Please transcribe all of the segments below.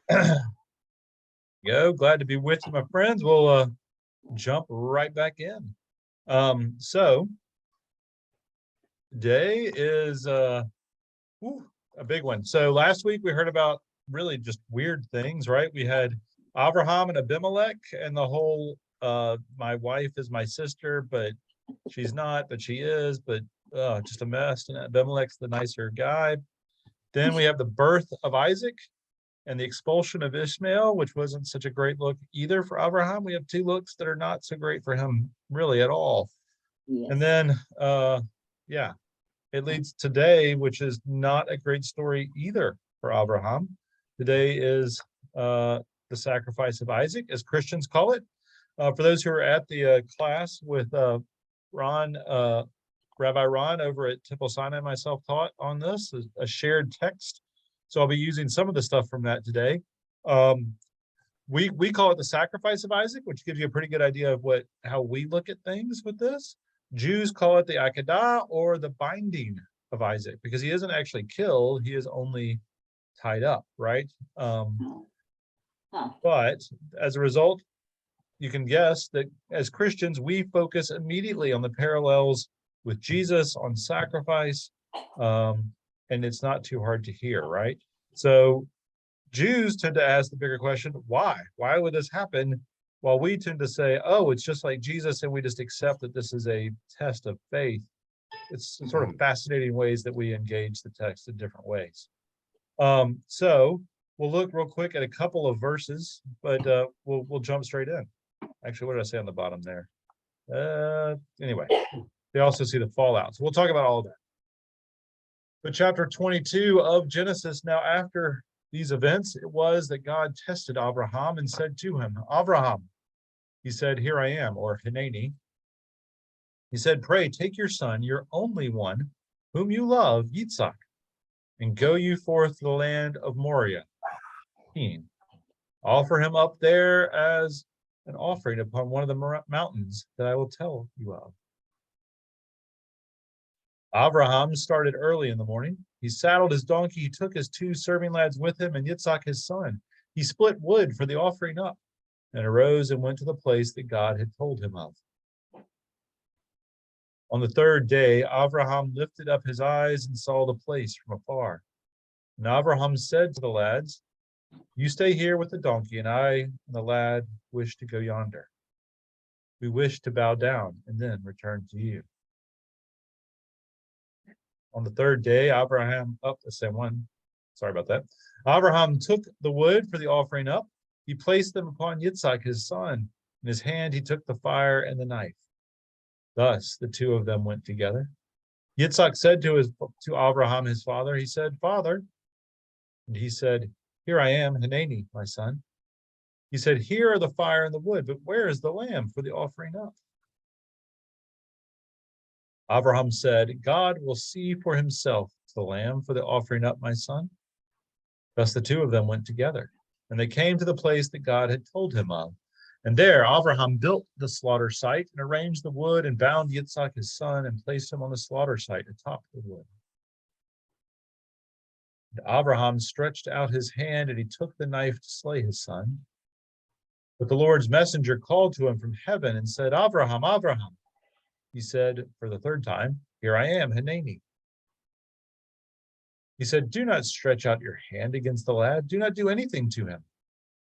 Glad to be with you, my friends. We'll jump right back in. So today is a big one. So last week we heard about really just weird things, right? We had Abraham and Abimelech and the whole my wife is my sister, but she's not, but she is, but just a mess. And Abimelech's the nicer guy. Then we have the birth of Isaac and the expulsion of Ishmael, which wasn't such a great look either for Abraham. We have two looks that are not so great for him really at all. Yes. And then, it leads today, which is not a great story either for Abraham. Today is the sacrifice of Isaac, as Christians call it. For those who are at the class with Ron, Rabbi Ron over at Temple Sinai, myself taught on this, a shared text. So I'll be using some of the stuff from that today. We call it the sacrifice of Isaac, which gives you a pretty good idea of how we look at things with this. Jews call it the Akedah, or the binding of Isaac, because he isn't actually killed, he is only tied up, right? But as a result, you can guess that as Christians, we focus immediately on the parallels with Jesus, on sacrifice, and it's not too hard to hear, right? So Jews tend to ask the bigger question, why? Why would this happen? While we tend to say, oh, it's just like Jesus, and we just accept that this is a test of faith. It's sort of fascinating ways that we engage the text in different ways. So we'll look real quick at a couple of verses, but we'll jump straight in. Actually, what did I say on the bottom there? Anyway, they also see the fallout. So we'll talk about all of that. But chapter 22 of Genesis, now after these events, it was that God tested Abraham and said to him, Abraham, he said, here I am, or Hineni. He said, pray, take your son, your only one, whom you love, Yitzhak, and go you forth to the land of Moriah. Offer him up there as an offering upon one of the mountains that I will tell you of. Abraham started early in the morning. He saddled his donkey. He took his two serving lads with him and Yitzhak his son. He split wood for the offering up and arose and went to the place that God had told him of. On the third day, Abraham lifted up his eyes and saw the place from afar. And Abraham said to the lads, you stay here with the donkey, and I and the lad wish to go yonder. We wish to bow down and then return to you. On the third day, Abraham took the wood for the offering up. He placed them upon Yitzhak, his son. In his hand, he took the fire and the knife. Thus, the two of them went together. Yitzhak said to Abraham, his father, he said, Father. And he said, here I am, Hineni, my son. He said, here are the fire and the wood, but where is the lamb for the offering up? Abraham said, God will see for himself the lamb for the offering up, my son. Thus the two of them went together, and they came to the place that God had told him of. And there Abraham built the slaughter site and arranged the wood and bound Yitzhak his son and placed him on the slaughter site atop the wood. And Abraham stretched out his hand and he took the knife to slay his son. But the Lord's messenger called to him from heaven and said, Abraham, Abraham. He said for the third time, here I am, Hineni. He said, do not stretch out your hand against the lad. Do not do anything to him.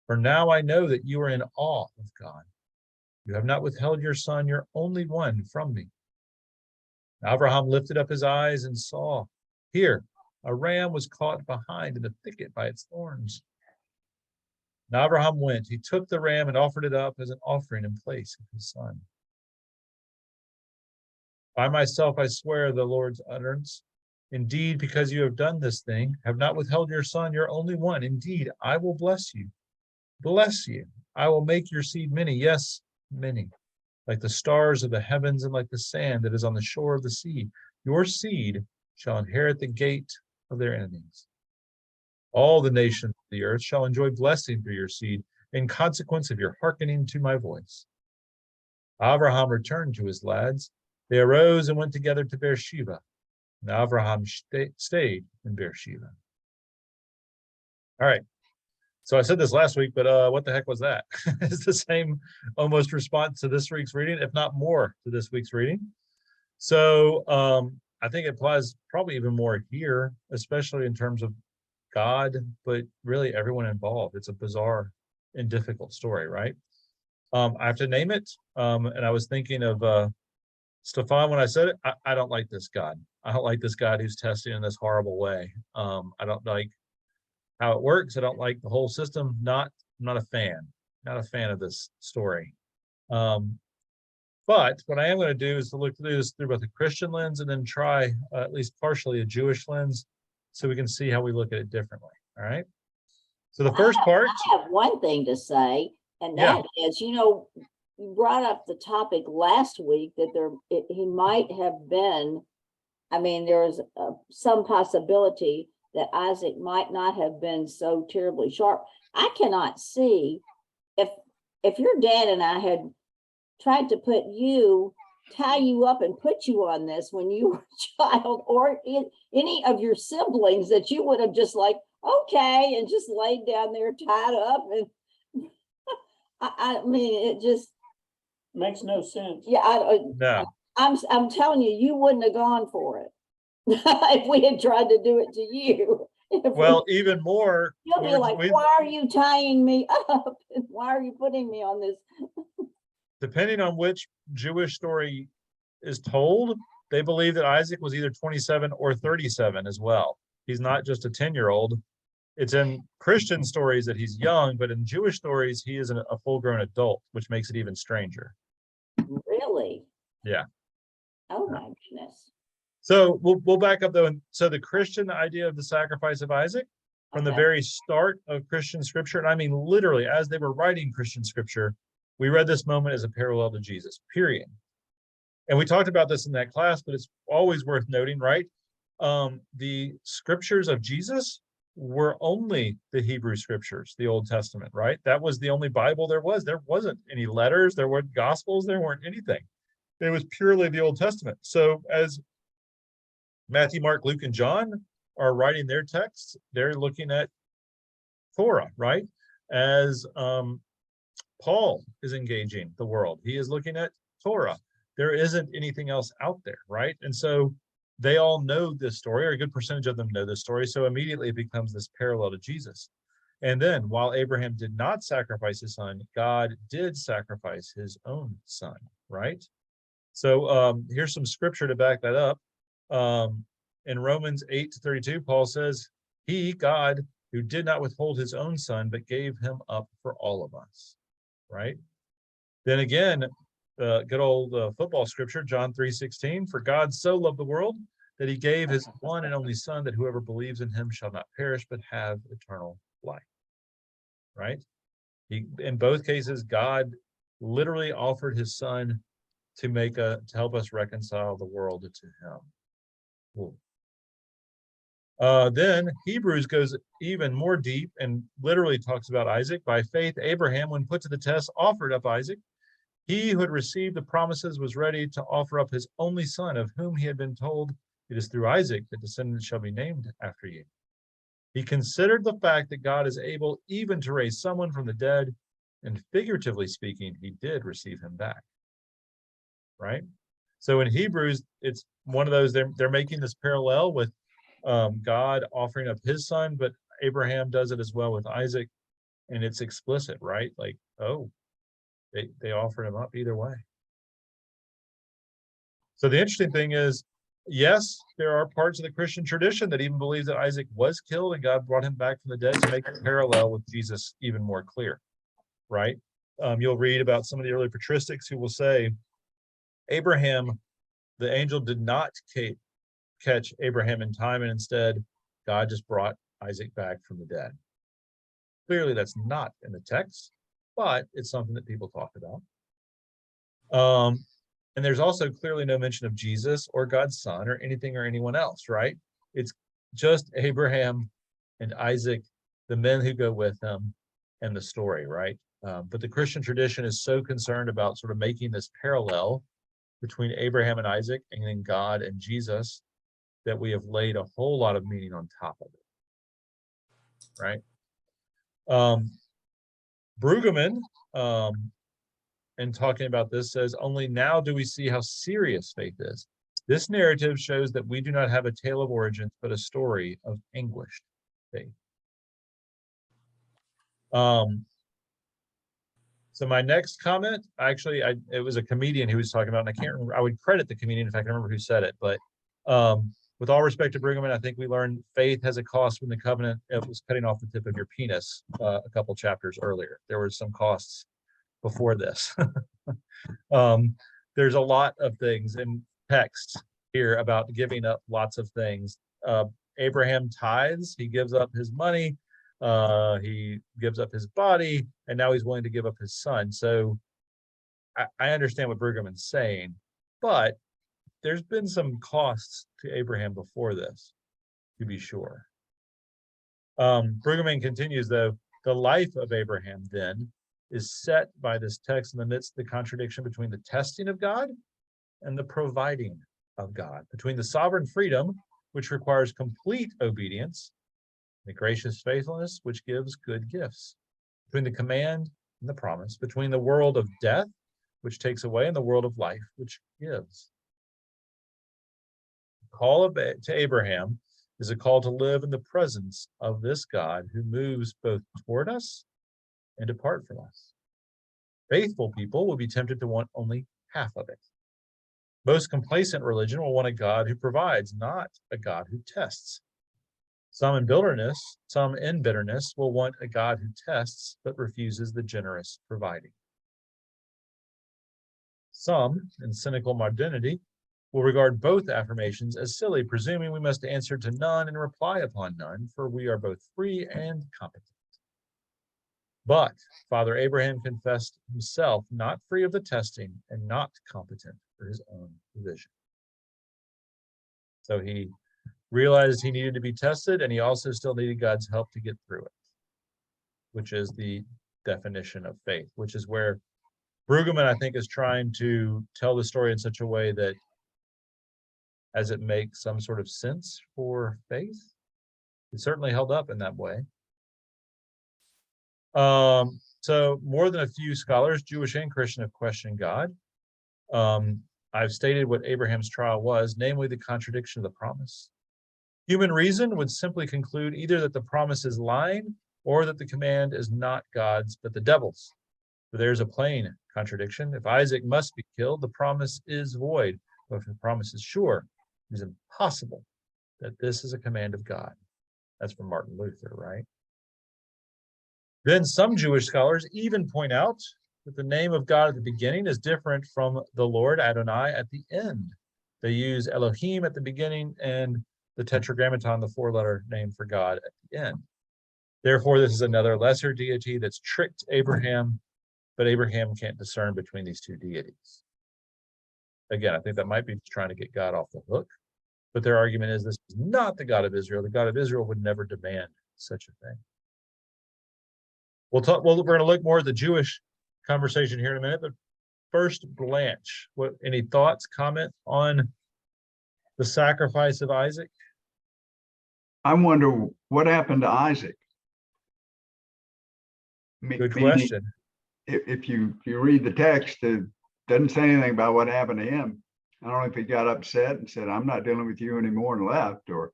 For now I know that you are in awe of God. You have not withheld your son, your only one, from me. Abraham lifted up his eyes and saw, here, a ram was caught behind in the thicket by its thorns. And Abraham went, he took the ram and offered it up as an offering in place of his son. By myself I swear, the Lord's utterance, indeed, because you have done this thing, have not withheld your son, your only one. Indeed, I will bless you. Bless you. I will make your seed many, yes, many, like the stars of the heavens and like the sand that is on the shore of the sea. Your seed shall inherit the gate of their enemies. All the nations of the earth shall enjoy blessing through your seed in consequence of your hearkening to my voice. Abraham returned to his lads. They arose and went together to Beersheba, and Abraham stayed in Beersheba. All right. So I said this last week, but what the heck was that? It's the same almost response to this week's reading, if not more to this week's reading. So I think it applies probably even more here, especially in terms of God, but really everyone involved. It's a bizarre and difficult story, right? I have to name it. And I was thinking of Stefan when I said it. I don't like this God. I don't like this God who's testing in this horrible way. I don't like how it works. I don't like the whole system. I'm not a fan. Not a fan of this story. But what I am going to do is to look through this through both a Christian lens and then try at least partially a Jewish lens, so we can see how we look at it differently. All right. So the first part. I have one thing to say, and that is, you brought up the topic last week that he might have been. I mean, there is some possibility that Isaac might not have been so terribly sharp. I cannot see if your dad and I had tried to tie you up and put you on this when you were a child, or any of your siblings, that you would have just like, okay, and just laid down there tied up. And I mean, it just makes no sense. Yeah, No. I'm telling you, you wouldn't have gone for it if we had tried to do it to you. Well, even more, you'll be like, why are you tying me up? And why are you putting me on this? Depending on which Jewish story is told, they believe that Isaac was either 27 or 37 as well. He's not just a 10-year-old. It's in Christian stories that he's young, but in Jewish stories, he is a full-grown adult, which makes it even stranger. Really? Yeah. Oh my goodness. So we'll back up though. And so the Christian idea of the sacrifice of Isaac, from the very start of Christian scripture, and I mean literally as they were writing Christian scripture, we read this moment as a parallel to Jesus, period. And we talked about this in that class, but it's always worth noting, right? The scriptures of Jesus were only the Hebrew scriptures, the Old Testament, right? That was the only Bible there was. There wasn't any letters, there weren't gospels, there weren't anything. It was purely the Old Testament. So as Matthew, Mark, Luke, and John are writing their texts, they're looking at Torah, right? As Paul is engaging the world, he is looking at Torah. There isn't anything else out there, right? And so they all know this story, or a good percentage of them know this story. So immediately it becomes this parallel to Jesus. And then while Abraham did not sacrifice his son, God did sacrifice his own son, right? So here's some scripture to back that up. In Romans 8:32, Paul says, he, God, who did not withhold his own son, but gave him up for all of us, right? Then again, good old football scripture, John 3:16, for God so loved the world that he gave his one and only son, that whoever believes in him shall not perish, but have eternal life, right? In both cases, God literally offered his son to help us reconcile the world to him. Cool. Then Hebrews goes even more deep and literally talks about Isaac. By faith, Abraham, when put to the test, offered up Isaac. He who had received the promises was ready to offer up his only son, of whom he had been told, it is through Isaac that descendants shall be named after you. He considered the fact that God is able even to raise someone from the dead, and figuratively speaking, he did receive him back. Right? So in Hebrews, it's one of those, they're making this parallel with God offering up his son, but Abraham does it as well with Isaac, and it's explicit, right? Like, oh, they offered him up either way. So the interesting thing is, yes, there are parts of the Christian tradition that even believes that Isaac was killed and God brought him back from the dead, to make the parallel with Jesus even more clear, right? You'll read about some of the early patristics who will say, Abraham, the angel did not catch Abraham in time, and instead God just brought Isaac back from the dead. Clearly that's not in the text, but it's something that people talk about. And there's also clearly no mention of Jesus or God's son or anything or anyone else, right? It's just Abraham and Isaac, the men who go with him, and the story, right? But the Christian tradition is so concerned about sort of making this parallel between Abraham and Isaac and then God and Jesus, that we have laid a whole lot of meaning on top of it, right? Brueggemann, in talking about this, says, only now do we see how serious faith is. This narrative shows that we do not have a tale of origins, but a story of anguished faith. So my next comment, actually, it was a comedian who was talking about, and I can't remember, I would credit the comedian if I can remember who said it, but with all respect to Brueggemann, I think we learned faith has a cost when the covenant was cutting off the tip of your penis a couple chapters earlier. There were some costs before this. There's a lot of things in text here about giving up lots of things. Abraham tithes, he gives up his money, he gives up his body, and now he's willing to give up his son. So I understand what Brueggemann's saying, but there's been some costs to Abraham before this, to be sure. Brueggemann continues, though, the life of Abraham then is set by this text in the midst of the contradiction between the testing of God and the providing of God, between the sovereign freedom, which requires complete obedience, the gracious faithfulness, which gives good gifts, between the command and the promise, between the world of death, which takes away, and the world of life, which gives. The call to Abraham is a call to live in the presence of this God who moves both toward us and apart from us. Faithful people will be tempted to want only half of it. Most complacent religion will want a God who provides, not a God who tests. Some in bitterness will want a God who tests but refuses the generous providing. Some, in cynical modernity, will regard both affirmations as silly, presuming we must answer to none and reply upon none, for we are both free and competent. But Father Abraham confessed himself not free of the testing and not competent for his own provision. So he realized he needed to be tested, and he also still needed God's help to get through it, which is the definition of faith, which is where Brueggemann, I think, is trying to tell the story in such a way that as it makes some sort of sense for faith. It certainly held up in that way. So more than a few scholars, Jewish and Christian, have questioned God. I've stated what Abraham's trial was, namely the contradiction of the promise. Human reason would simply conclude either that the promise is lying or that the command is not God's, but the devil's. For there's a plain contradiction. If Isaac must be killed, the promise is void. But if the promise is sure, it is impossible that this is a command of God. That's from Martin Luther, right? Then some Jewish scholars even point out that the name of God at the beginning is different from the Lord Adonai at the end. They use Elohim at the beginning and the Tetragrammaton, the four-letter name for God, at the end. Therefore, this is another lesser deity that's tricked Abraham, but Abraham can't discern between these two deities. Again, I think that might be trying to get God off the hook, but their argument is this is not the God of Israel. The God of Israel would never demand such a thing. We're going to look more at the Jewish conversation here in a minute, but first, Blanche, any thoughts, comments on the sacrifice of Isaac? I wonder what happened to Isaac. Good question. If you read the text, it doesn't say anything about what happened to him. I don't know if he got upset and said, "I'm not dealing with you anymore," and left, or,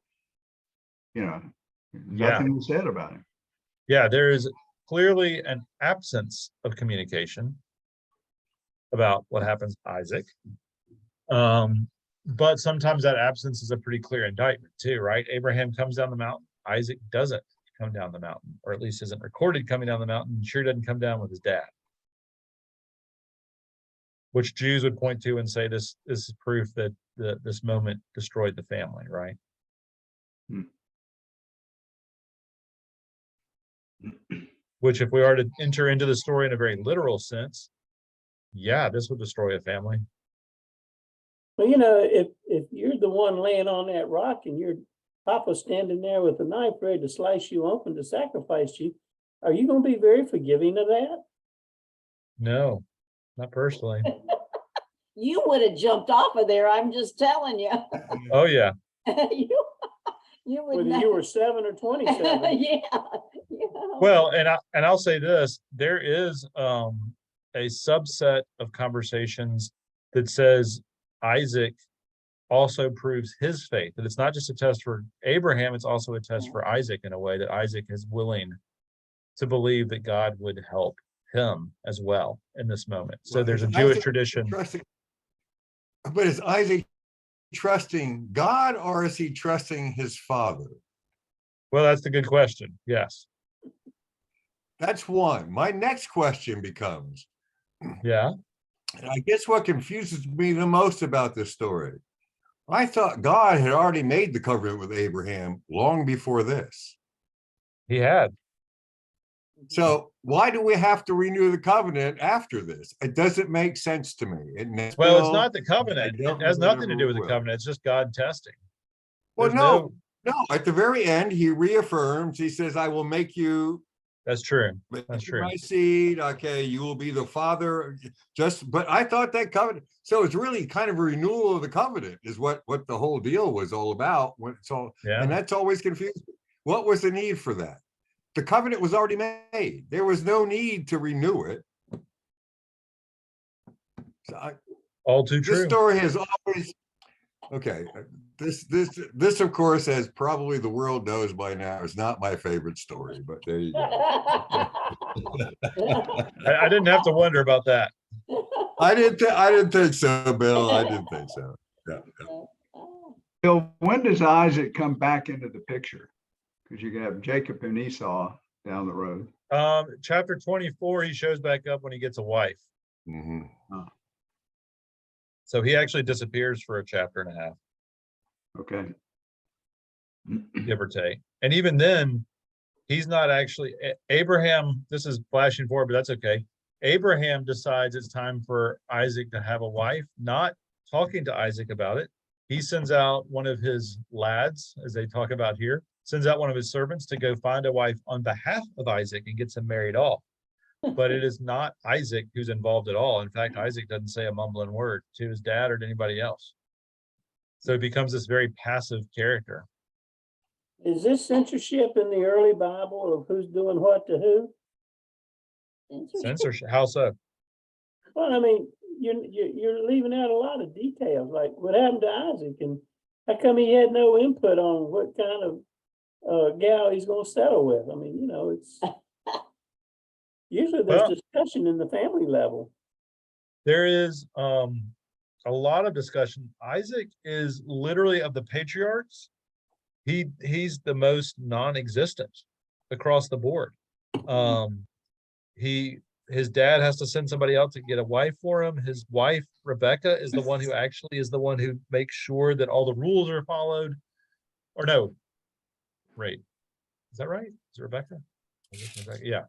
nothing was said about him. Yeah, there is clearly an absence of communication about what happens to Isaac. But sometimes that absence is a pretty clear indictment too, right? Abraham comes down the mountain. Isaac doesn't come down the mountain, or at least isn't recorded coming down the mountain. Sure doesn't come down with his dad. Which Jews would point to and say this is proof that this moment destroyed the family, right? Which, if we are to enter into the story in a very literal sense, yeah, this would destroy a family. Well, if you're the one laying on that rock and your papa standing there with a knife ready to slice you open to sacrifice you, are you going to be very forgiving of that? No, not personally. You would have jumped off of there, I'm just telling you. Oh, yeah. You would whether know. you were 7 or 27. Yeah. Well, and I'll say this, there is a subset of conversations that says Isaac also proves his faith, that it's not just a test for Abraham, it's also a test for Isaac, in a way that Isaac is willing to believe that God would help him as well in this moment. So Well, there's a is Jewish Isaac tradition. But is Isaac trusting God, or is he trusting his father? Well, that's the good question. Yes. That's one. My next question becomes, Yeah. and I guess what confuses me the most about this story, I thought God had already made the covenant with Abraham long before this. He had. So why do we have to renew the covenant after this? It doesn't make sense to me. Well, it's not the covenant. I don't It has know that nothing to it do with the will. covenant. It's just God testing. Well, There's no, at the very end, he reaffirms, he says, I will make you That's true. That's true. my seed. Okay, you will be the father. But I thought that covenant, so it's really kind of a renewal of the covenant is what the whole deal was all about. When it's all, Yeah. and that's always confusing. What was the need for that? The covenant was already made. There was no need to renew it. So All too this true. story has always, okay, this of course, as probably the world knows by now, is not my favorite story, but there you go. I didn't have to wonder about that. I didn't think so, Bill. I didn't think so. Yeah. Bill, when does Isaac come back into the picture? Because you have Jacob and Esau down the road. Chapter 24, he shows back up when he gets a wife. Mhm. So he actually disappears for a chapter and a half, Okay. give or take. And even then, he's not actually Abraham. This is flashing forward, but that's okay. Abraham decides it's time for Isaac to have a wife, not talking to Isaac about it. He sends out one of his lads, as they talk about here, sends out one of his servants to go find a wife on behalf of Isaac and gets him married off. But it is not Isaac who's involved at all. In fact, Isaac doesn't say a mumbling word to his dad or to anybody else. So he becomes this very passive character. Is this censorship in the early Bible of who's doing what to who? Censorship. How so? Well, I mean, you're leaving out a lot of details, like what happened to Isaac, and how come he had no input on what kind of gal he's going to settle with? I mean, it's usually there's Well, discussion in the family level. there is a lot of discussion. Isaac is literally, of the patriarchs, he's the most non-existent across the board. His dad has to send somebody out to get a wife for him. His wife, Rebecca, is the one who makes sure that all the rules are followed. Or no, right. Is that right? Is it Rebecca? Yeah.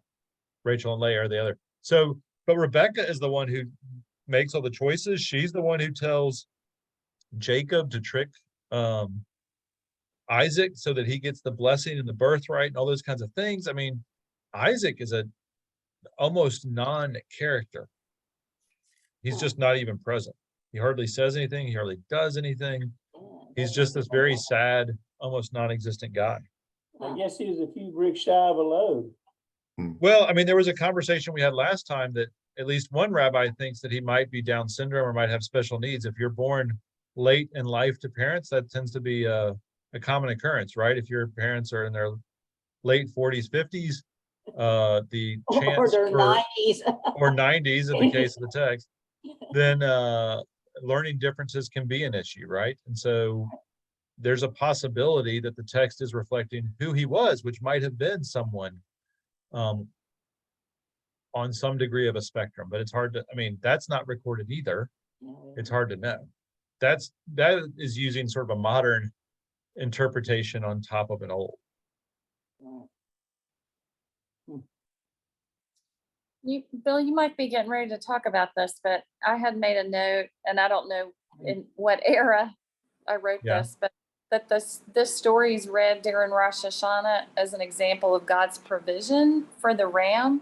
Rachel and Leah are the other. So, but Rebecca is the one who makes all the choices. She's the one who tells Jacob to trick Isaac so that he gets the blessing and the birthright and all those kinds of things. I mean, Isaac is a almost non-character. He's just not even present. He hardly says anything. He hardly does anything. He's just this very sad, almost non-existent guy. I guess he was a few bricks shy of a load. Well, I mean, there was a conversation we had last time that at least one rabbi thinks that he might be Down syndrome or might have special needs. If you're born late in life to parents, that tends to be a common occurrence, right? If your parents are in their late 40s, 50s, the chance Or their for 90s. or 90s in the case of the text, then learning differences can be an issue, right? And so there's a possibility that the text is reflecting who he was, which might have been someone on some degree of a spectrum, but it's hard to, I mean, that's not recorded either. It's hard to know. That is using sort of a modern interpretation on top of an old. Bill, you might be getting ready to talk about this, but I had made a note, and I don't know in what era I wrote this, but that this story is read during Rosh Hashanah as an example of God's provision for the ram.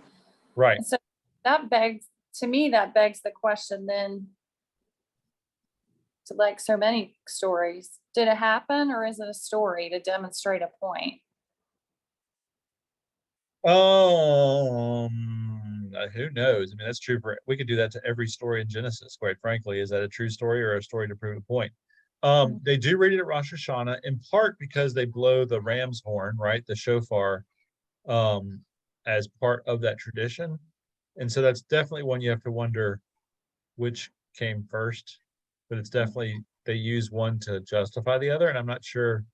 Right. And so that begs the question then, to like so many stories, Did it happen, or is it a story to demonstrate a point? Who knows? I mean, that's true we could do that to every story in Genesis, quite frankly. Is that a true story or a story to prove a point? They do read it at Rosh Hashanah, in part because they blow the ram's horn, right? The shofar, as part of that tradition. And so that's definitely one you have to wonder which came first, but it's definitely, they use one to justify the other. And I'm not sure,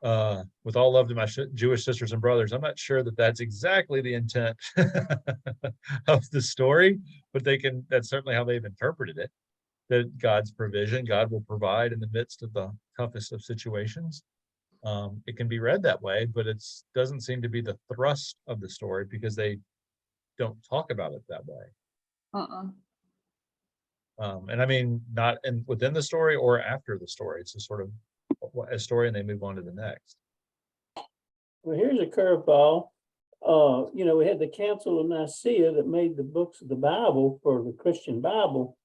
with all love to my Jewish sisters and brothers, I'm not sure that that's exactly the intent of the story, but that's certainly how they've interpreted it, that God's provision, God will provide in the midst of the toughest of situations. It can be read that way, but it doesn't seem to be the thrust of the story because they don't talk about it that way. And I mean, not within the story or after the story. It's a sort of a story and they move on to the next. Well, here's a curveball. We had the Council of Nicaea that made the books of the Bible for the Christian Bible.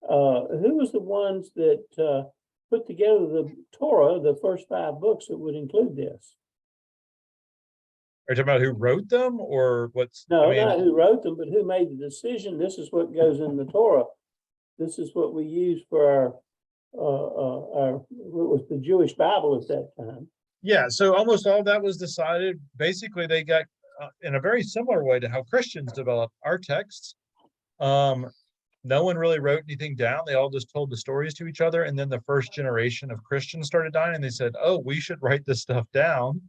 Who was the ones that put together the Torah, the first 5 books that would include this? Are you talking about who wrote them or what's? No, not who wrote them, but who made the decision. This is what goes in the Torah. This is what we use for what was the Jewish Bible at that time. Yeah, so almost all of that was decided. Basically, they got in a very similar way to how Christians developed our texts. No one really wrote anything down. They all just told the stories to each other. And then the first generation of Christians started dying and they said, oh, we should write this stuff down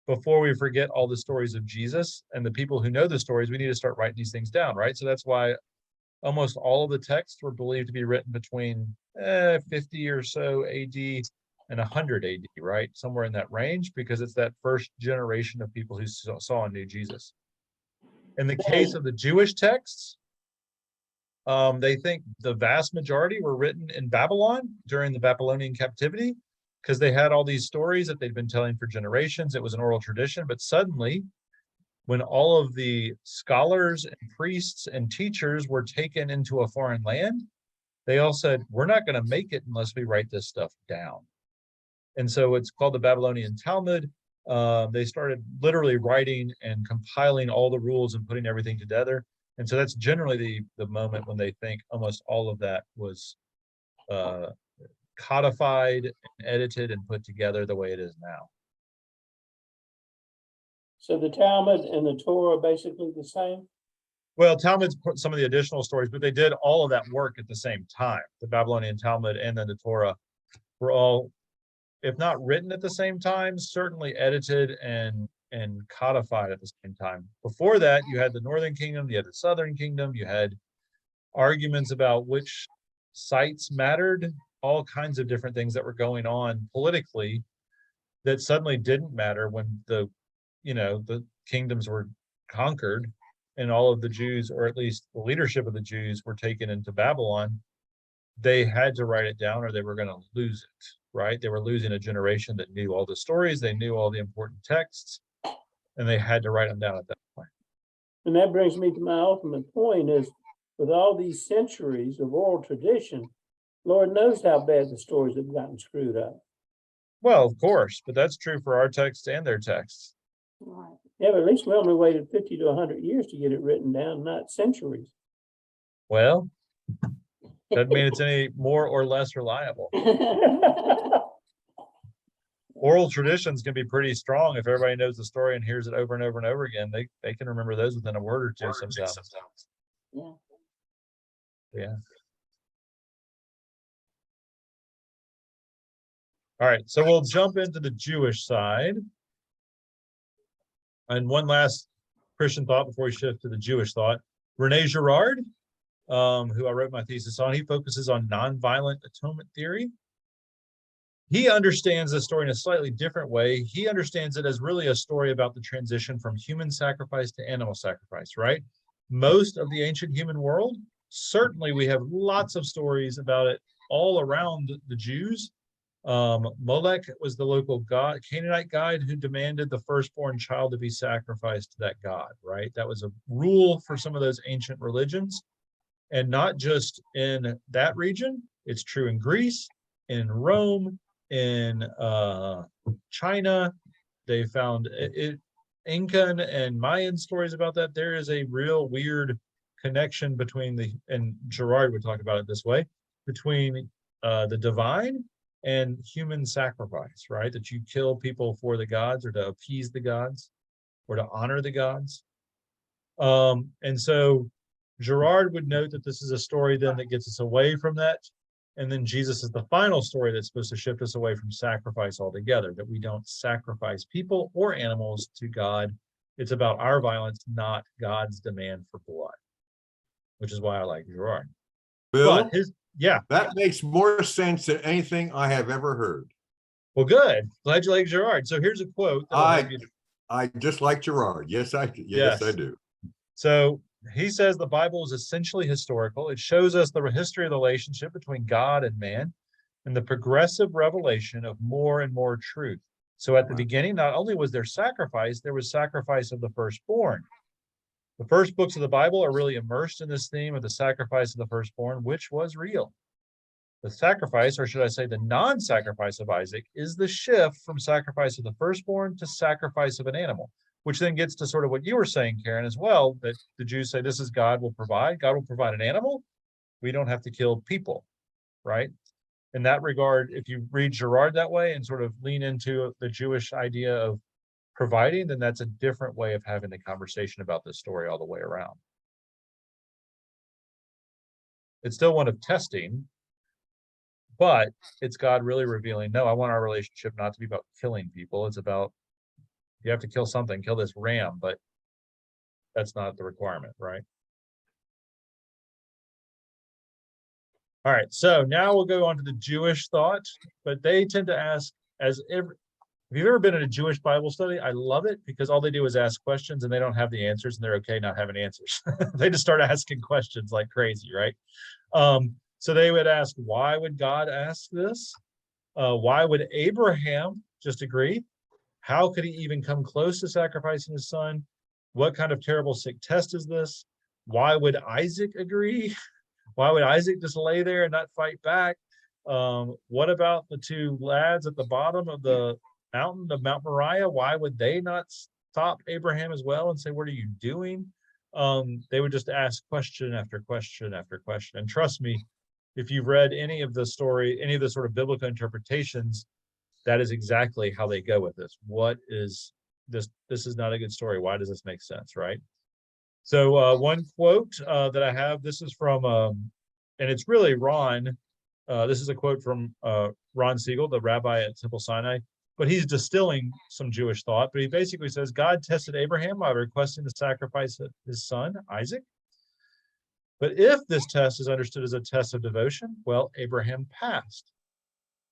before we forget all the stories of Jesus. And the people who know the stories, we need to start writing these things down, right? So that's why almost all of the texts were believed to be written between 50 or so AD and 100 AD, right? Somewhere in that range, because it's that first generation of people who saw and knew Jesus. In the case of the Jewish texts, they think the vast majority were written in Babylon during the Babylonian captivity, because they had all these stories that they'd been telling for generations. It was an oral tradition, but suddenly, when all of the scholars and priests and teachers were taken into a foreign land, they all said, we're not going to make it unless we write this stuff down. And so it's called the Babylonian Talmud. They started literally writing and compiling all the rules and putting everything together. And so that's generally the moment when they think almost all of that was codified and edited and put together the way it is now. So the Talmud and the Torah are basically the same? Well, Talmud's put some of the additional stories, but they did all of that work at the same time. The Babylonian Talmud and then the Torah were all, if not written at the same time, certainly edited and codified at the same time. Before that, you had the Northern Kingdom, you had the Southern Kingdom, you had arguments about which sites mattered, all kinds of different things that were going on politically that suddenly didn't matter when the kingdoms were conquered and all of the Jews, or at least the leadership of the Jews, were taken into Babylon. They had to write it down or they were going to lose it, right? They were losing a generation that knew all the stories, they knew all the important texts, and they had to write them down at that point. And that brings me to my ultimate point is, with all these centuries of oral tradition, Lord knows how bad the stories have gotten screwed up. Well, of course, but that's true for our texts and their texts. Right. Yeah, but at least we only waited 50 to 100 years to get it written down, not centuries. Well, doesn't mean it's any more or less reliable. Oral traditions can be pretty strong if everybody knows the story and hears it over and over and over again. They can remember those within a word or two sometimes. Yeah. Yeah. All right, so we'll jump into the Jewish side. And one last Christian thought before we shift to the Jewish thought. René Girard, who I wrote my thesis on, he focuses on nonviolent atonement theory. He understands the story in a slightly different way. He understands it as really a story about the transition from human sacrifice to animal sacrifice, right? Most of the ancient human world, certainly we have lots of stories about it all around the Jews. Molech was the local god, Canaanite god, who demanded the firstborn child to be sacrificed to that god, right? That was a rule for some of those ancient religions. And not just in that region, it's true in Greece, in Rome, in China. They found Incan and Mayan stories about that. There is a real weird connection between and Gerard would talk about it this way, between the divine and human sacrifice, right? That you kill people for the gods or to appease the gods or to honor the gods. And so Gerard would note that this is a story then that gets us away from that. And then Jesus is the final story that's supposed to shift us away from sacrifice altogether, that we don't sacrifice people or animals to God. It's about our violence, not God's demand for blood, which is why I like Gerard. Bill, But yeah. that makes more sense than anything I have ever heard. Well, good. Glad you like Gerard. So here's a quote. I just like Gerard. Yes, I do. So he says the Bible is essentially historical. It shows us the history of the relationship between God and man and the progressive revelation of more and more truth. So at the beginning, not only was there sacrifice, there was sacrifice of the firstborn. The first books of the Bible are really immersed in this theme of the sacrifice of the firstborn, which was real. The sacrifice, or should I say the non-sacrifice of Isaac, is the shift from sacrifice of the firstborn to sacrifice of an animal, which then gets to sort of what you were saying, Karen, as well, that the Jews say this is God will provide. God will provide an animal. We don't have to kill people, right? In that regard, if you read Gerard that way and sort of lean into the Jewish idea of providing, then that's a different way of having the conversation about this story all the way around. It's still one of testing, but it's God really revealing, no, I want our relationship not to be about killing people. It's about, you have to kill something, kill this ram, but that's not the requirement, right? All right, so now we'll go on to the Jewish thought, but they tend to ask, if you've ever been in a Jewish Bible study, I love it because all they do is ask questions and they don't have the answers and they're okay not having answers. They just start asking questions like crazy, right? So they would ask, why would God ask this? Why would Abraham just agree? How could he even come close to sacrificing his son? What kind of terrible sick test is this? Why would Isaac agree? Why would Isaac just lay there and not fight back? What about the two lads at the bottom of the mountain of Mount Moriah? Why would they not stop Abraham as well and say, what are you doing? They would just ask question after question after question. And trust me, if you've read any of the story, any of the sort of biblical interpretations, that is exactly how they go with this. What is this? This is not a good story. Why does this make sense, right? So one quote that I have, this is from, and it's really Ron. This is a quote from Ron Siegel, the rabbi at Temple Sinai, but he's distilling some Jewish thought. But he basically says, God tested Abraham by requesting the sacrifice of his son, Isaac. But if this test is understood as a test of devotion, well, Abraham passed.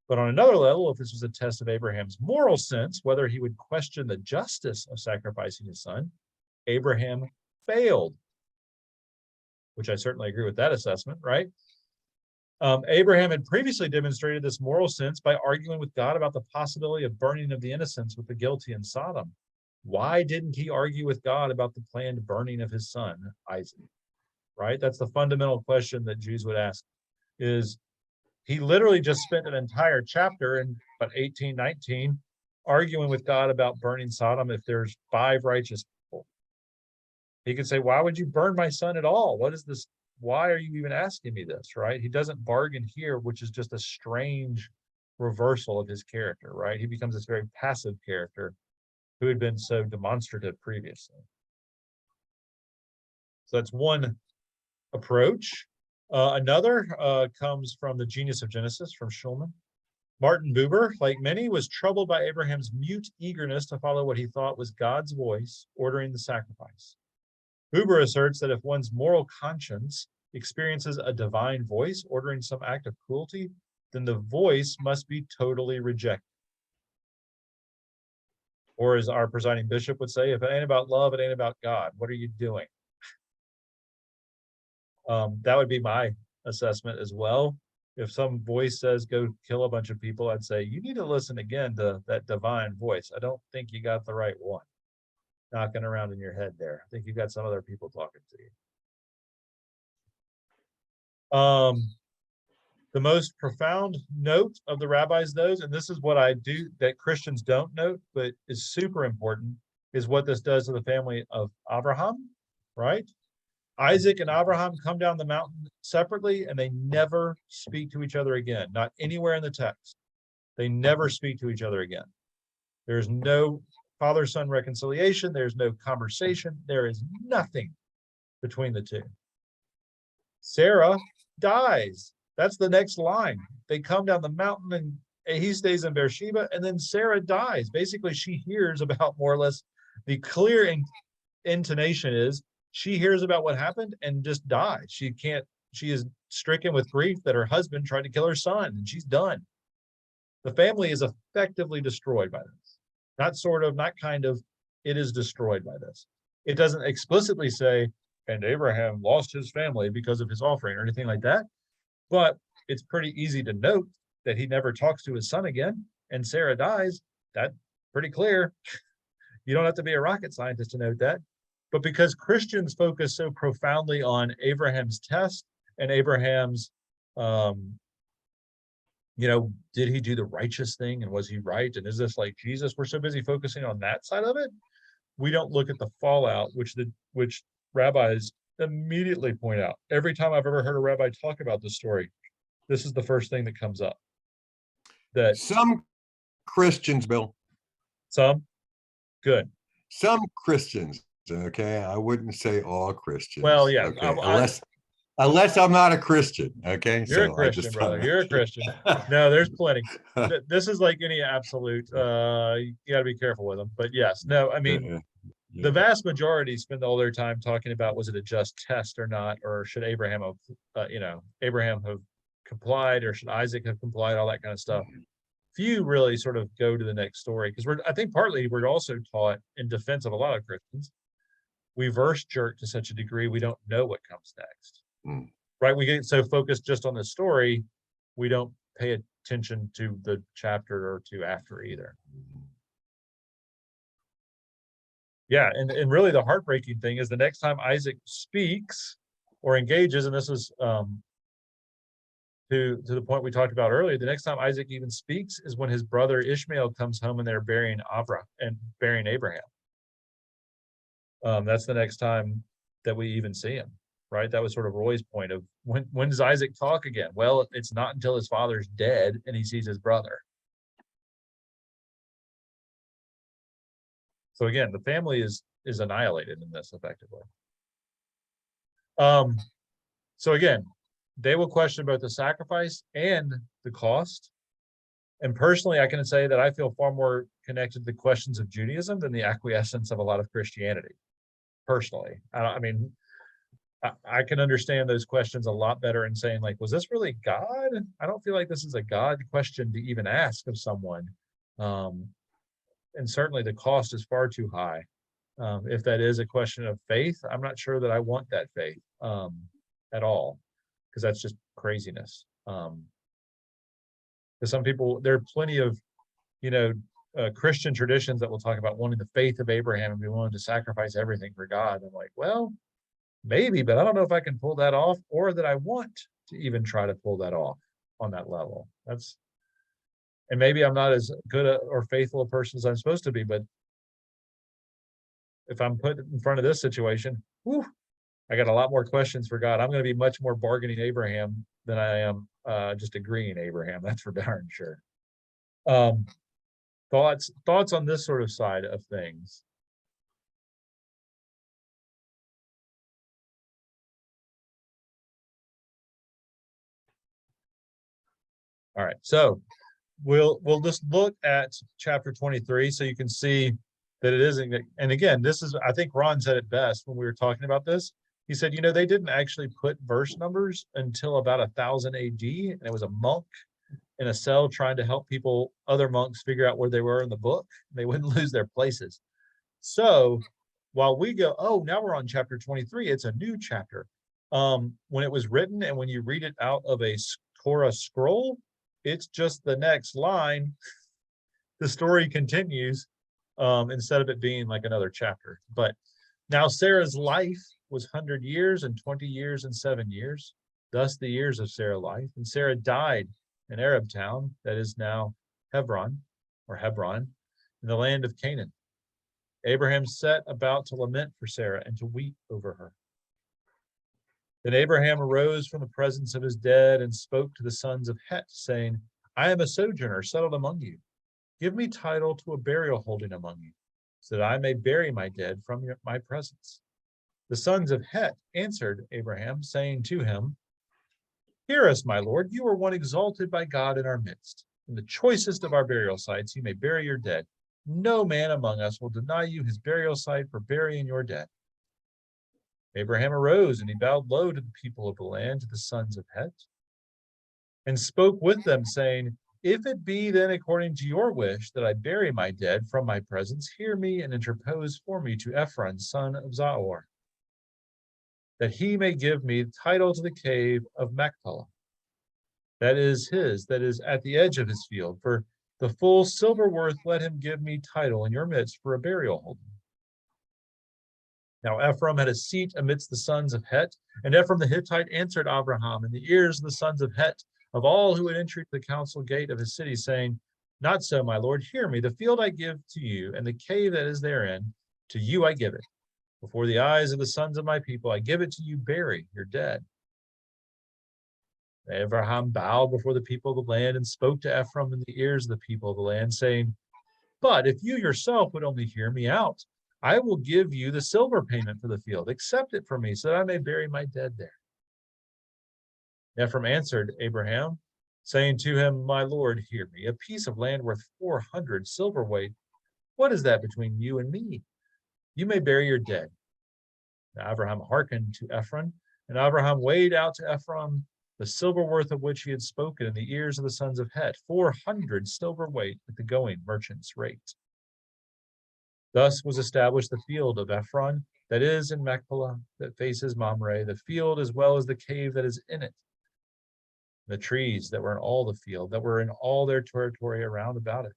But on another level, if this was a test of Abraham's moral sense, whether he would question the justice of sacrificing his son, Abraham failed, which I certainly agree with that assessment, right? Abraham had previously demonstrated this moral sense by arguing with God about the possibility of burning of the innocents with the guilty in Sodom. Why didn't he argue with God about the planned burning of his son, Isaac? Right? That's the fundamental question that Jews would ask, is he literally just spent an entire chapter in 18:19 arguing with God about burning Sodom if there's 5 righteous people. He could say, why would you burn my son at all? What is this? Why are you even asking me this, right? He doesn't bargain here, which is just a strange reversal of his character, right? He becomes this very passive character who had been so demonstrative previously. So that's one approach. Another comes from the Genius of Genesis from Schulman. Martin Buber, like many, was troubled by Abraham's mute eagerness to follow what he thought was God's voice ordering the sacrifice. Buber asserts that if one's moral conscience experiences a divine voice ordering some act of cruelty, then the voice must be totally rejected. Or as our presiding bishop would say, if it ain't about love, it ain't about God. What are you doing? That would be my assessment as well. If some voice says go kill a bunch of people, I'd say you need to listen again to that divine voice. I don't think you got the right one knocking around in your head there. I think you've got some other people talking to you. The most profound note of the rabbis, and this is what I do that Christians don't note, but is super important, is what this does to the family of Abraham, right? Isaac and Abraham come down the mountain separately, and they never speak to each other again. Not anywhere in the text. They never speak to each other again. There's no father-son reconciliation. There's no conversation. There is nothing between the two. Sarah dies. That's the next line. They come down the mountain and he stays in Beersheba, and then Sarah dies. Basically, she hears about more or less the clear intonation is she hears about what happened and just dies. She is stricken with grief that her husband tried to kill her son, and she's done. The family is effectively destroyed by this. Not kind of, it is destroyed by this. It doesn't explicitly say, and Abraham lost his family because of his offering or anything like that. But it's pretty easy to note that he never talks to his son again, and Sarah dies. That's pretty clear. You don't have to be a rocket scientist to note that. But because Christians focus so profoundly on Abraham's test and Abraham's, did he do the righteous thing and was he right? And is this like Jesus? We're so busy focusing on that side of it. We don't look at the fallout, which rabbis immediately point out. Every time I've ever heard a rabbi talk about this story, this is the first thing that comes up. That some Christians, Bill. Some Christians, okay? I wouldn't say all Christians. Well, yeah. Okay? Unless I'm not a Christian, okay? You're a Christian, brother. You're a Christian. No, there's plenty. This is like any absolute, you gotta be careful with them. But yes, no, I mean, the vast majority spend all their time talking about, was it a just test or not, or should Abraham have complied, or should Isaac have complied, all that kind of stuff. Few really sort of go to the next story, because I think partly we're also taught, in defense of a lot of Christians, we verse jerk to such a degree we don't know what comes next. Right? We get so focused just on the story, we don't pay attention to the chapter or two after either. Yeah, and really the heartbreaking thing is the next time Isaac speaks or engages, and this is to the point we talked about earlier, the next time Isaac even speaks is when his brother Ishmael comes home and they're burying Abraham. That's the next time that we even see him, right? That was sort of Roy's point of when does Isaac talk again? Well, it's not until his father's dead and he sees his brother. So again, the family is annihilated in this effectively. So again, they will question both the sacrifice and the cost. And personally, I can say that I feel far more connected to the questions of Judaism than the acquiescence of a lot of Christianity. Personally, I can understand those questions a lot better in saying, like, was this really God? I don't feel like this is a God question to even ask of someone. And certainly the cost is far too high. If that is a question of faith, I'm not sure that I want that faith at all, because that's just craziness. Because some people, there are plenty of, Christian traditions that will talk about wanting the faith of Abraham and be willing to sacrifice everything for God. I'm like, well, maybe, but I don't know if I can pull that off, or that I want to even try to pull that off on that level. And maybe I'm not as good or faithful a person as I'm supposed to be, but if I'm put in front of this situation, I got a lot more questions for God. I'm going to be much more bargaining Abraham than I am just agreeing Abraham. That's for darn sure. Thoughts on this sort of side of things? All right, so we'll just look at chapter 23 so you can see that it isn't. And again, this is, I think Ron said it best when we were talking about this. He said, they didn't actually put verse numbers until about 1000 AD, and it was a monk in a cell trying to help other monks figure out where they were in the book. They wouldn't lose their places. So while we go, now we're on chapter 23, it's a new chapter. When it was written and when you read it out of a Torah scroll, it's just the next line. The story continues instead of it being like another chapter. But now Sarah's life was 100 years and 20 years and 7 years. Thus the years of Sarah's life, and Sarah died in Arab town, that is now Hebron, in the land of Canaan. Abraham set about to lament for Sarah and to weep over her. Then Abraham arose from the presence of his dead and spoke to the sons of Het, saying, I am a sojourner settled among you. Give me title to a burial holding among you, so that I may bury my dead from my presence. The sons of Het answered Abraham, saying to him, Hear us, my lord, you are one exalted by God in our midst. In the choicest of our burial sites you may bury your dead. No man among us will deny you his burial site for burying your dead. Abraham arose and he bowed low to the people of the land, to the sons of Het, and spoke with them, saying, If it be then according to your wish that I bury my dead from my presence, hear me and interpose for me to Ephron, son of Zohar, that he may give me title to the cave of Machpelah. That is his, that is at the edge of his field. For the full silver worth, let him give me title in your midst for a burial holding. Now Ephraim had a seat amidst the sons of Het, and Ephraim the Hittite answered Abraham in the ears of the sons of Het, of all who had entered the council gate of his city, saying, Not so, my lord, hear me. The field I give to you, and the cave that is therein, to you I give it. Before the eyes of the sons of my people, I give it to you, bury your dead. Abraham bowed before the people of the land and spoke to Ephraim in the ears of the people of the land, saying, But if you yourself would only hear me out, I will give you the silver payment for the field. Accept it from me, so that I may bury my dead there. Ephraim answered Abraham, saying to him, My lord, hear me. A piece of land worth 400 silver weight. What is that between you and me? You may bury your dead. Now Abraham hearkened to Ephraim, and Abraham weighed out to Ephraim the silver worth of which he had spoken in the ears of the sons of Het, 400 silver weight at the going merchant's rate. Thus was established the field of Ephron, that is in Machpelah, that faces Mamre, the field as well as the cave that is in it, the trees that were in all the field, that were in all their territory around about it.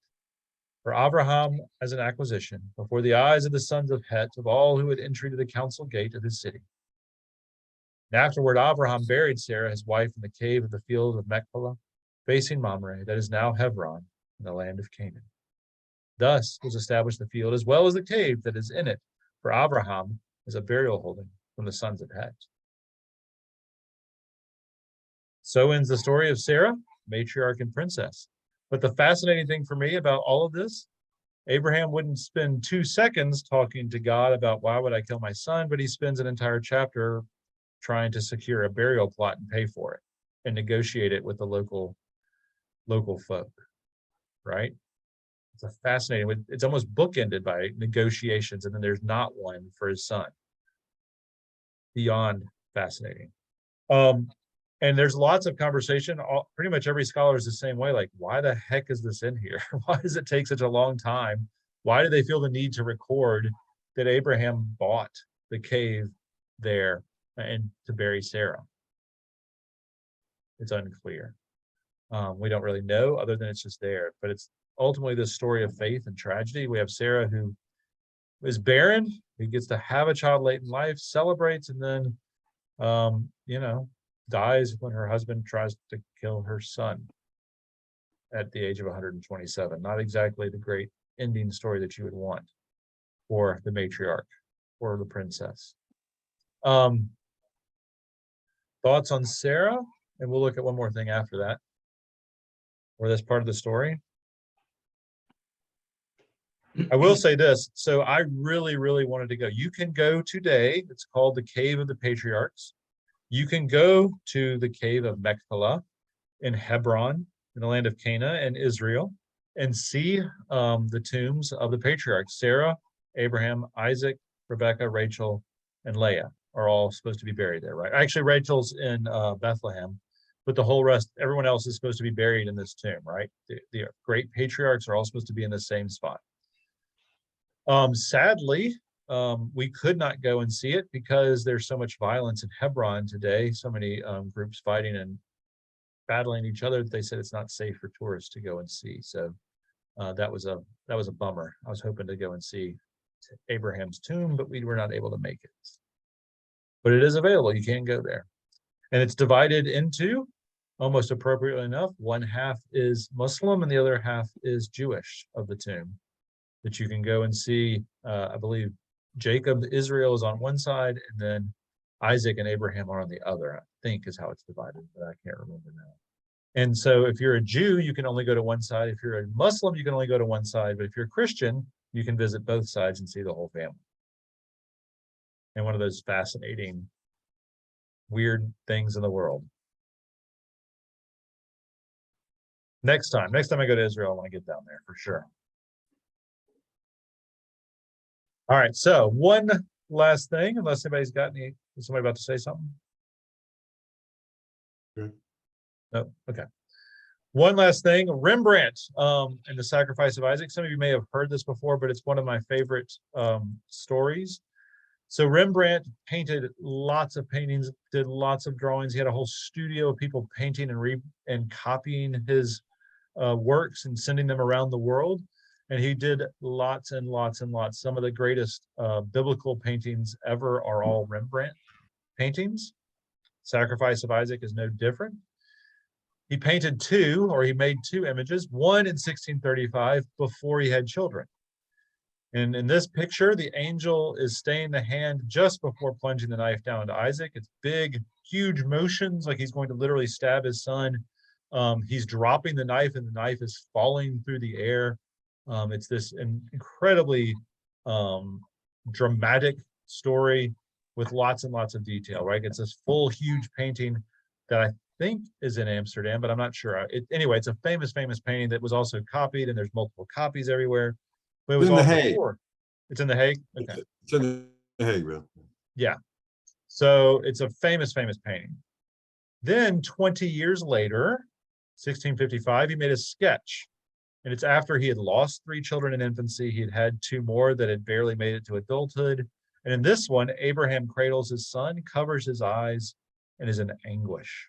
For Abraham as an acquisition, before the eyes of the sons of Het, of all who had entered to the council gate of his city. And afterward, Abraham buried Sarah, his wife, in the cave of the field of Machpelah, facing Mamre, that is now Hebron, in the land of Canaan. Thus was established the field as well as the cave that is in it, for Abraham as a burial holding from the sons of Het. So ends the story of Sarah, matriarch and princess. But the fascinating thing for me about all of this, Abraham wouldn't spend 2 seconds talking to God about why would I kill my son, but he spends an entire chapter trying to secure a burial plot and pay for it and negotiate it with the local folk, right? It's a fascinating, it's almost bookended by negotiations, and then there's not one for his son. Beyond fascinating. And there's lots of conversation. Pretty much every scholar is the same way. Like, why the heck is this in here? Why does it take such a long time? Why do they feel the need to record that Abraham bought the cave there and to bury Sarah? It's unclear. We don't really know, other than it's just there. But it's ultimately this story of faith and tragedy. We have Sarah who is barren, who gets to have a child late in life, celebrates, and then, dies when her husband tries to kill her son at the age of 127. Not exactly the great ending story that you would want for the matriarch or the princess. Thoughts on Sarah? And we'll look at one more thing after that, or this part of the story. I will say this. So I really, really wanted to go. You can go today. It's called the Cave of the Patriarchs. You can go to the cave of Machpelah in Hebron, in the land of Canaan and Israel, and see the tombs of the patriarchs. Sarah, Abraham, Isaac, Rebecca, Rachel, and Leah are all supposed to be buried there, right? Actually, Rachel's in Bethlehem, but the whole rest, everyone else is supposed to be buried in this tomb, right? The great patriarchs are all supposed to be in the same spot. Sadly, we could not go and see it because there's so much violence in Hebron today, so many groups fighting and battling each other. They said it's not safe for tourists to go and see. So that was a bummer. I was hoping to go and see Abraham's tomb, but we were not able to make it. But it is available. You can go there. And it's divided into, almost appropriately enough, one half is Muslim and the other half is Jewish of the tomb. That you can go and see, I believe Jacob, Israel is on one side, and then Isaac and Abraham are on the other, I think is how it's divided, but I can't remember now. And so if you're a Jew, you can only go to one side. If you're a Muslim, you can only go to one side. But if you're a Christian, you can visit both sides and see the whole family. And one of those fascinating, weird things in the world. Next time I go to Israel, I want to get down there for sure. All right, so one last thing, unless anybody's got any, is somebody about to say something? Good. No, okay. One last thing, Rembrandt and the Sacrifice of Isaac. Some of you may have heard this before, but it's one of my favorite stories. So Rembrandt painted lots of paintings, did lots of drawings. He had a whole studio of people painting and copying his works and sending them around the world. And he did lots and lots and lots. Some of the greatest biblical paintings ever are all Rembrandt paintings. Sacrifice of Isaac is no different. He painted two, or he made two images, one in 1635 before he had children. And in this picture, the angel is staying the hand just before plunging the knife down into Isaac. It's big, huge motions, like he's going to literally stab his son. He's dropping the knife and the knife is falling through the air. It's this incredibly dramatic story with lots and lots of detail, right? It's this full, huge painting that I think is in Amsterdam, but I'm not sure. Anyway, it's a famous, famous painting that was also copied, and there's multiple copies everywhere. But it was in The all Hague. before. It's in The Hague? Okay. It's in The Hague, Bill. Yeah. So it's a famous, famous painting. Then 20 years later, 1655, he made a sketch. And it's after he had lost 3 children in infancy. He had had 2 more that had barely made it to adulthood. And in this one, Abraham cradles his son, covers his eyes, and is in anguish.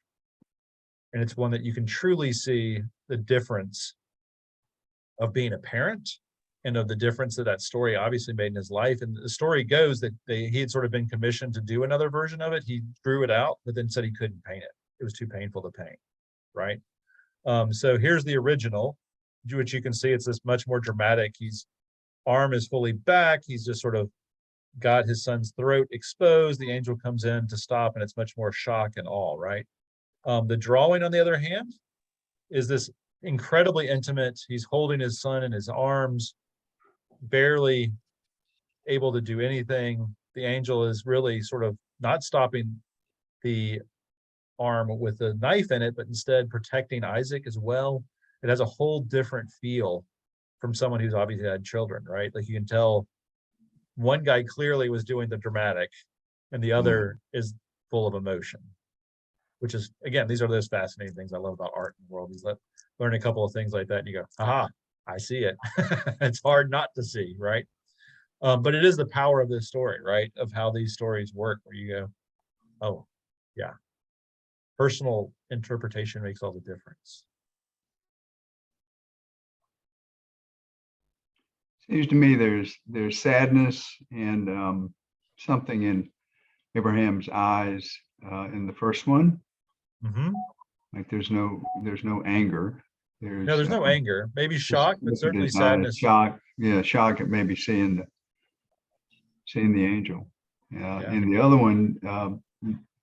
And it's one that you can truly see the difference of being a parent and of the difference that story obviously made in his life. And the story goes that he had sort of been commissioned to do another version of it. He drew it out, but then said he couldn't paint it. It was too painful to paint, right? So here's the original, which you can see it's this much more dramatic. His arm is fully back. He's just sort of got his son's throat exposed. The angel comes in to stop, and it's much more shock and awe, right? The drawing, on the other hand, is this incredibly intimate. He's holding his son in his arms, barely able to do anything. The angel is really sort of not stopping the arm with the knife in it, but instead protecting Isaac as well. It has a whole different feel from someone who's obviously had children, right? Like you can tell one guy clearly was doing the dramatic and the other is full of emotion, which is, again, these are those fascinating things I love about art in the world. You learn a couple of things like that and you go, aha, I see it. It's hard not to see, right? But it is the power of this story, right? Of how these stories work, where you go, oh, yeah. Personal interpretation makes all the difference. Seems to me there's sadness and something in Abraham's eyes in the first one. Mm-hmm. Like there's no anger. There's no anger. Maybe shock, but certainly sadness. Shock, yeah, shock at maybe seeing the angel. Yeah. And the other one,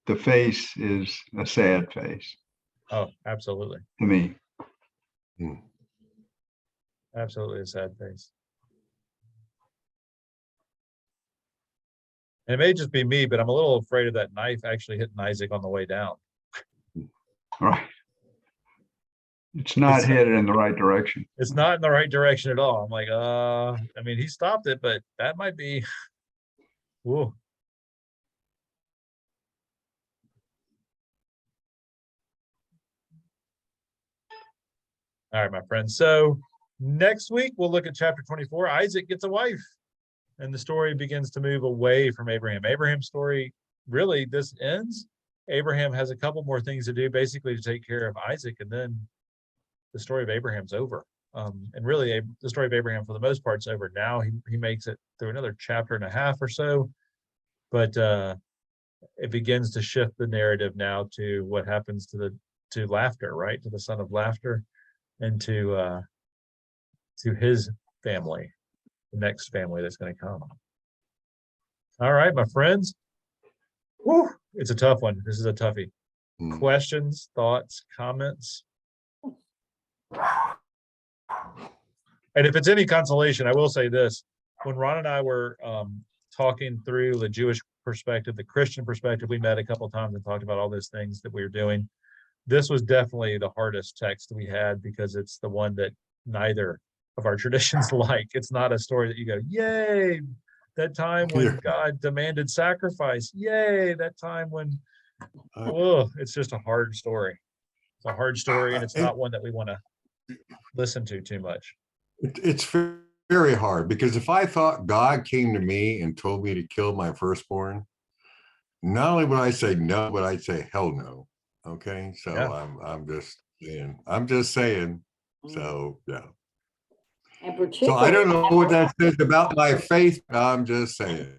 the face is a sad face. Oh, absolutely. To me. Absolutely a sad face. And it may just be me, but I'm a little afraid of that knife actually hitting Isaac on the way down. Right. It's not headed in the right direction. It's not in the right direction at all. I'm like, I mean, he stopped it, but that might be, whoa. All right, my friends. So next week, we'll look at chapter 24. Isaac gets a wife, and the story begins to move away from Abraham. Abraham's story, really, this ends. Abraham has a couple more things to do, basically to take care of Isaac, and then the story of Abraham's over. And really, the story of Abraham, for the most part, is over now. He makes it through another chapter and a half or so. But it begins to shift the narrative now to what happens to laughter, right? To the son of laughter, and to his family, the next family that's going to come. All right, my friends. Woo, it's a tough one. This is a toughie. Mm. Questions, thoughts, comments? And if it's any consolation, I will say this. When Ron and I were talking through the Jewish perspective, the Christian perspective, we met a couple of times and talked about all those things that we were doing. This was definitely the hardest text we had because it's the one that neither of our traditions like. It's not a story that you go, yay, that time when God demanded sacrifice. Yay, that time when, it's just a hard story. It's a hard story, and it's not one that we want to listen to too much. It's very hard, because if I thought God came to me and told me to kill my firstborn, not only would I say no, but I'd say hell no. Okay, so Yeah. I'm just saying. So yeah. And So particularly. I don't know what that says about my faith. I'm just saying.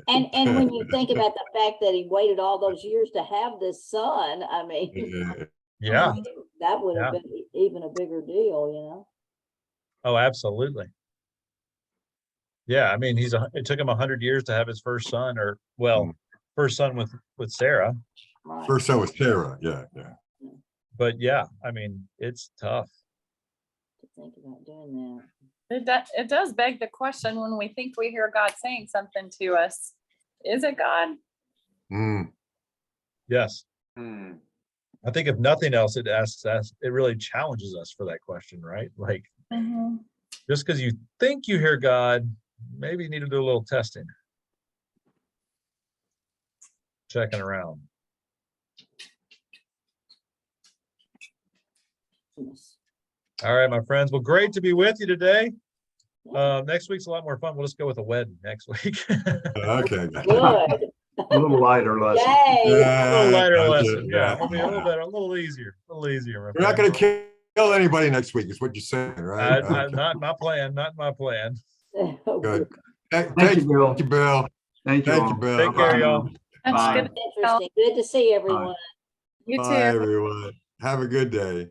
And when you think about the fact that he waited all those years to have this son, I mean, Yeah. that would have been even a bigger deal, you know? Oh, absolutely. Yeah, I mean, it took him 100 years to have his first son, or first son with Sarah. Right. First son was Sarah. Yeah. But yeah, I mean, it's tough. To think about doing that. It does beg the question when we think we hear God saying something to us. Is it God? Mm. Yes. I think if nothing else, it asks us, it really challenges us for that question, right? Like, just because you think you hear God, maybe you need to do a little testing. Checking around. Yes. All right, my friends. Well, great to be with you today. Next week's a lot more fun. We'll just go with a wedding next week. Okay. Good. A little lighter lesson. Yay. A little lighter Gotcha. lesson. Yeah, Yeah. it'll be a little better, a little easier, my We're not going friend. to kill anybody next week, is what you're saying, right? Okay. Not my plan. Not my plan. Good. Thank you, Bill. Thank you, Bill. Thank you. Thank all. you, Bill. Take care, y'all. That's Bye. good. Interesting. Good to see everyone. You Bye, too. everyone. Have a good day.